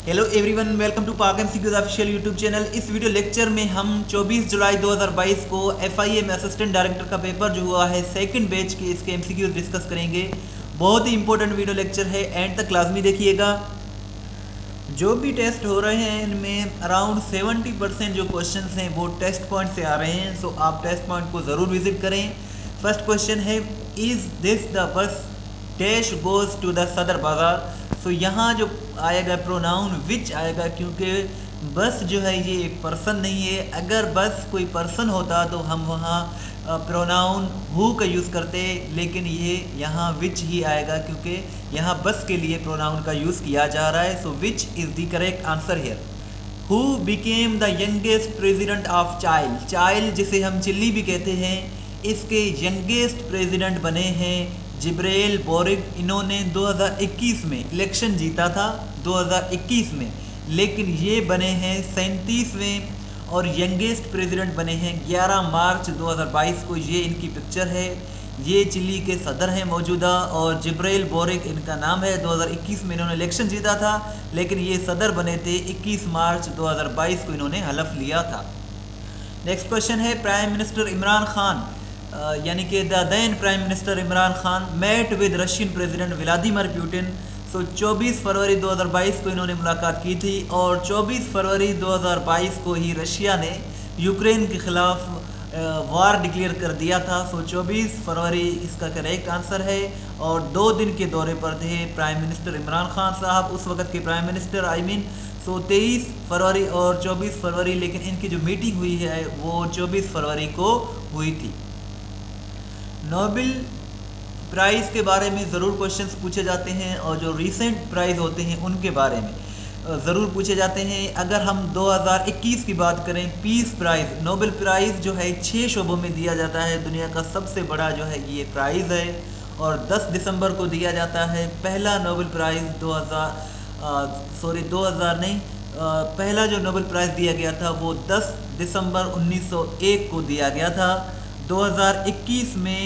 Hello everyone, welcome to पाक MCQs official YouTube channel. इस video lecture में हम 24 जुलाई 2022 को एफआईए में असिस्टेंट डायरेक्टर का पेपर जो हुआ है सेकंड बैच के, इसके एमसीक्यूज डिस्कस करेंगे। बहुत ही इंपॉर्टेंट वीडियो लेक्चर है, एंड तक लाजमी देखिएगा। जो भी टेस्ट हो रहे हैं इनमें अराउंड 70% जो क्वेश्चन हैं वो टेस्ट पॉइंट से आ रहे हैं, सो आप टेस्ट पॉइंट को ज़रूर विजिट करें। फर्स्ट क्वेश्चन है, is this the bus dash goes to the Sadar Bazaar. सो यहाँ जो आएगा प्रोनाउन विच आएगा, क्योंकि बस जो है ये एक पर्सन नहीं है। अगर बस कोई पर्सन होता तो हम वहाँ प्रोनाउन हु का यूज़ करते, लेकिन ये यहाँ विच ही आएगा क्योंकि यहाँ बस के लिए प्रोनाउन का यूज़ किया जा रहा है। So which is the correct answer here. Who became the youngest president of Chile. Chile जिसे हम चिल्ली भी कहते हैं, इसके यंगेस्ट प्रेजिडेंट बने हैं जिब्राइल बोरिग। इन्होंने 2021 में इलेक्शन जीता था 2021 में, लेकिन ये बने हैं 37वें और यंगेस्ट प्रेसिडेंट बने हैं 11 मार्च 2022 को। ये इनकी पिक्चर है। ये चिली के सदर हैं मौजूदा, और जिब्राइल बोरिग इनका नाम है। 2021 में इन्होंने इलेक्शन जीता था, लेकिन ये सदर बने थे 21 मार्च 2022 को इन्होंने हलफ लिया था। नेक्स्ट क्वेश्चन है, प्राइम मिनिस्टर इमरान खान यानी कि the then prime minister Imran Khan met with Russian president Vladimir Putin. So 24 फरवरी 2022 को इन्होंने मुलाकात की थी, और 24 फरवरी 2022 को ही रशिया ने यूक्रेन के ख़िलाफ़ वार डिक्लेयर कर दिया था। सो 24 फरवरी इसका करेक्ट आंसर है। और 2 दिन के दौरे पर थे प्राइम मिनिस्टर इमरान खान साहब, उस वक़्त के प्राइम मिनिस्टर सो 23 फरवरी और 24 फरवरी, लेकिन इनकी जो मीटिंग हुई है वो 24 फरवरी को हुई थी। नोबेल प्राइज़ के बारे में ज़रूर क्वेश्चंस पूछे जाते हैं, और जो रीसेंट प्राइज़ होते हैं उनके बारे में ज़रूर पूछे जाते हैं। अगर हम 2021 की बात करें, पीस प्राइज़, नोबेल प्राइज़ जो है 6 शोबों में दिया जाता है। दुनिया का सबसे बड़ा जो है ये प्राइज़ है, और 10 दिसंबर को दिया जाता है। पहला नोबेल प्राइज़ 2000 नहीं, पहला जो नोबेल प्राइज़ दिया गया था वो 10 दिसंबर 1901 को दिया गया था। 2021 में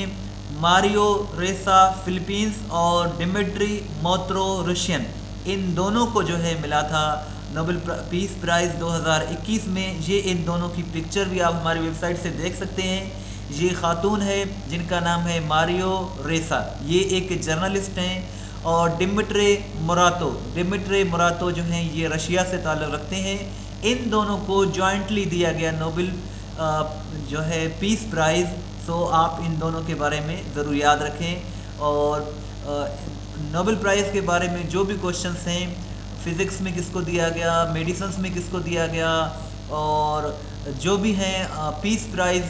मारियो रेसा फिलीपींस और डिमिट्री मोत्रो रशियन, इन दोनों को जो है मिला था नोबेल पीस प्राइज़ 2021 में। ये इन दोनों की पिक्चर भी आप हमारी वेबसाइट से देख सकते हैं। ये खातून है जिनका नाम है मारियो रेसा, ये एक जर्नलिस्ट हैं। और डिमिट्रे मोरातो जो हैं ये रशिया से ताल्लुक़ रखते हैं। इन दोनों को जॉइंटली दिया गया नोबेल जो है पीस प्राइज़। सो आप इन दोनों के बारे में ज़रूर याद रखें। और नोबेल प्राइज़ के बारे में जो भी क्वेश्चंस हैं, फ़िज़िक्स में किसको दिया गया, मेडिसिन में किसको दिया गया, और जो भी हैं पीस प्राइज़,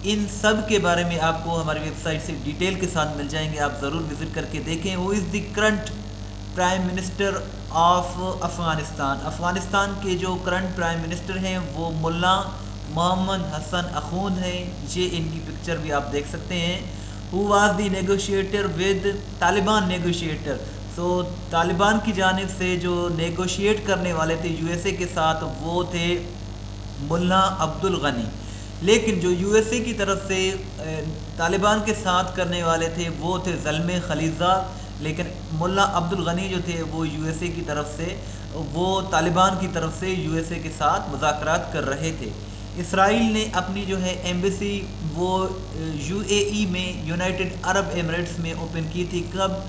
इन सब के बारे में आपको हमारी वेबसाइट से डिटेल के साथ मिल जाएंगे। आप ज़रूर विज़िट करके देखें। वो is the current prime minister of Afghanistan. Afghanistan के जो करंट प्राइम मिनिस्टर हैं वो मुल्ला मोहम्मद हसन अखूंद हैं। ये इनकी पिक्चर भी आप देख सकते हैं। Who was the negotiator with Taliban negotiator. So Taliban की जानिब से जो नेगोशिएट करने वाले थे यूएसए के साथ, वो थे मुल्ला अब्दुल गनी। लेकिन जो यूएसए की तरफ से तालिबान के साथ करने वाले थे वो थे ज़ल्मे खलीज़ाद, लेकिन मुल्ला अब्दुल गनी जो थे वो यूएसए की तरफ से, वो तालिबान की तरफ से यूएसए के साथ मुज़ाकरात कर रहे थे। इसराइल ने अपनी जो है एम्बेसी वो यूएई में, यूनाइटेड अरब एमिरेट्स में ओपन की थी। कब?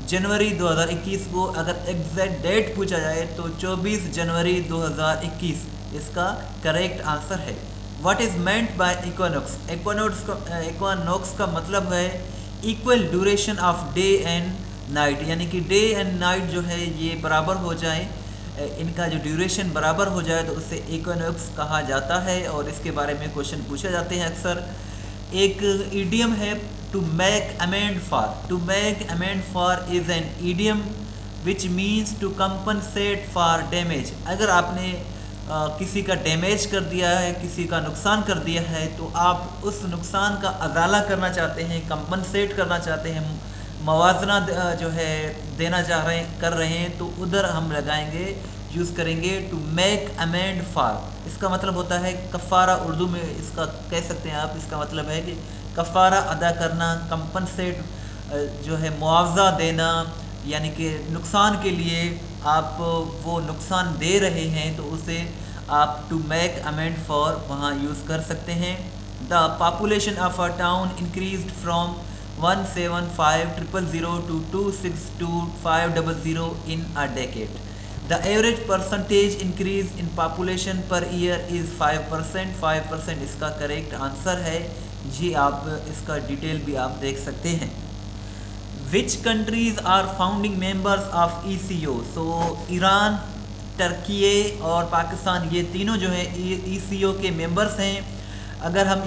जनवरी 2021 को। अगर एग्जैक्ट डेट पूछा जाए तो 24 जनवरी 2021 इसका करेक्ट आंसर है। What is meant by equinox. Equinox का मतलब है equal duration of day and night, यानी कि डे एंड नाइट जो है ये बराबर हो जाए, इनका जो ड्यूरेशन बराबर हो जाए तो उससे इक्विनॉक्स कहा जाता है। और इसके बारे में क्वेश्चन पूछे जाते हैं अक्सर। एक ईडियम है to make amend for. To make amend for is an idiom which means to compensate for damage. अगर आपने किसी का डैमेज कर दिया है, किसी का नुकसान कर दिया है, तो आप उस नुकसान का अदाला करना चाहते हैं, कंपनसेट करना चाहते हैं, मवाजना जो है देना कर रहे हैं, तो उधर हम लगाएंगे, यूज़ करेंगे टू मेक अमेंड फॉर। इसका मतलब होता है कफ़ारा, उर्दू में इसका कह सकते हैं आप। इसका मतलब है कि कफ़ारा अदा करना, कंपनसेट जो है मुआवजा देना, यानी कि नुकसान के लिए आप वो नुकसान दे रहे हैं तो उसे आप टू मेक अमेंड फॉर वहाँ यूज़ कर सकते हैं। The population of a town increased from 175,000 to 262,500 in a decade. The average percentage increase in population per year is 5%. 5% इसका करेक्ट आंसर है जी। आप इसका डिटेल भी आप देख सकते हैं। Which countries are founding members of ECO? So Iran, Turkey और पाकिस्तान, ये तीनों जो हैं ECO के मेंबर्स हैं। अगर हम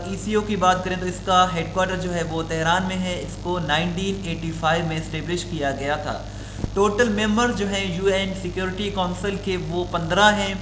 ECO की बात करें तो इसका हेडक्वार्टर जो है वो तेहरान में है। इसको 1985 में इस्टेब्लिश किया गया था। टोटल मेंबर जो हैं UN सिक्योरिटी काउंसिल के वो 15 हैं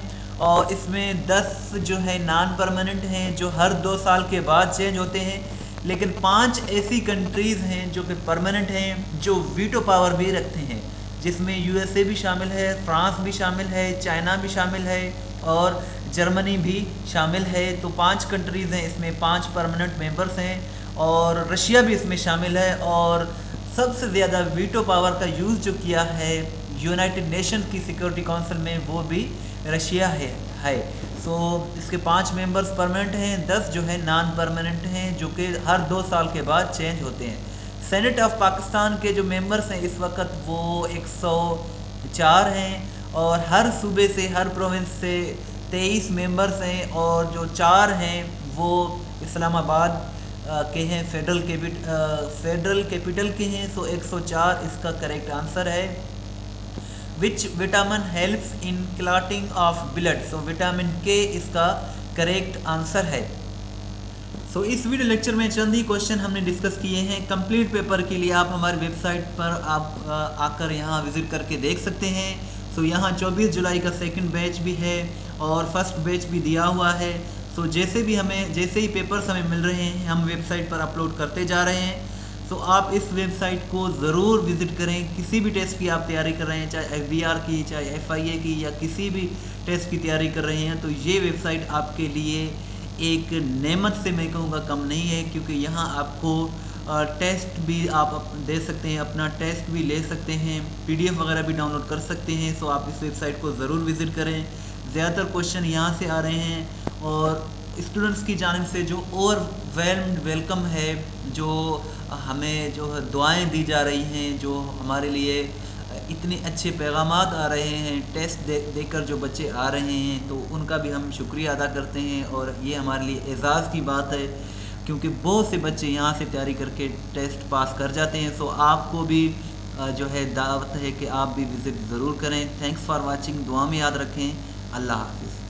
और इसमें 10 जो है नॉन परमानेंट हैं जो हर 2 साल के बाद चेंज होते हैं, लेकिन 5 ऐसी कंट्रीज़ हैं जो कि परमानेंट हैं जो वीटो पावर भी रखते हैं, जिसमें USA भी शामिल है, फ्रांस भी शामिल है, चाइना भी शामिल है और जर्मनी भी शामिल है। तो 5 कंट्रीज़ हैं, इसमें 5 परमानेंट मेंबर्स हैं और रशिया भी इसमें शामिल है। और सबसे ज़्यादा वीटो पावर का यूज़ जो किया है यूनाइटेड नेशंस की सिक्योरिटी काउंसिल में वो भी रशिया है। सो इसके 5 मेंबर्स परमानेंट हैं, 10 जो है नॉन परमानेंट हैं जो कि हर 2 साल के बाद चेंज होते हैं। सेनेट ऑफ पाकिस्तान के जो मेंबर्स हैं इस वक्त वो 104 हैं और हर सूबे से, हर प्रोविंस से 23 मेंबर्स हैं और जो 4 हैं वो इस्लामाबाद के हैं, फेडरल कैपिटल के हैं। सो 104 इसका करेक्ट आंसर है। Which vitamin helps in clotting of blood? So vitamin के इसका करेक्ट आंसर है। सो इस वीडियो लेक्चर में चंद ही क्वेश्चन हमने डिस्कस किए हैं। कंप्लीट पेपर के लिए आप हमारी वेबसाइट पर आप आकर यहाँ विज़िट करके देख सकते हैं। सो यहाँ 24 जुलाई का सेकंड बैच भी है और फर्स्ट बैच भी दिया हुआ है। सो जैसे ही पेपर्स हमें मिल रहे हैं हम वेबसाइट पर अपलोड करते जा रहे हैं। सो आप इस वेबसाइट को ज़रूर विज़िट करें। किसी भी टेस्ट की आप तैयारी कर रहे हैं, चाहे FBR की, चाहे FIA की या किसी भी टेस्ट की तैयारी कर रहे हैं, तो ये वेबसाइट आपके लिए एक नेमत से मैं कहूँगा कम नहीं है, क्योंकि यहाँ आपको टेस्ट भी आप दे सकते हैं, अपना टेस्ट भी ले सकते हैं, PDF वगैरह भी डाउनलोड कर सकते हैं। सो आप इस वेबसाइट को ज़रूर विज़िट करें। ज़्यादातर क्वेश्चन यहाँ से आ रहे हैं और स्टूडेंट्स की जानिब से जो ओवरवेल्म्ड वेलकम है, जो हमें जो दुआएं दी जा रही हैं, जो हमारे लिए इतने अच्छे पैगामात आ रहे हैं, टेस्ट देकर जो बच्चे आ रहे हैं, तो उनका भी हम शुक्रिया अदा करते हैं और ये हमारे लिए एज़ाज़ की बात है, क्योंकि बहुत से बच्चे यहाँ से तैयारी करके टेस्ट पास कर जाते हैं। सो आपको भी जो है दावत है कि आप भी विज़िट ज़रूर करें। Thanks for watching. दुआ में याद रखें। अल्लाह हाफ़िज़।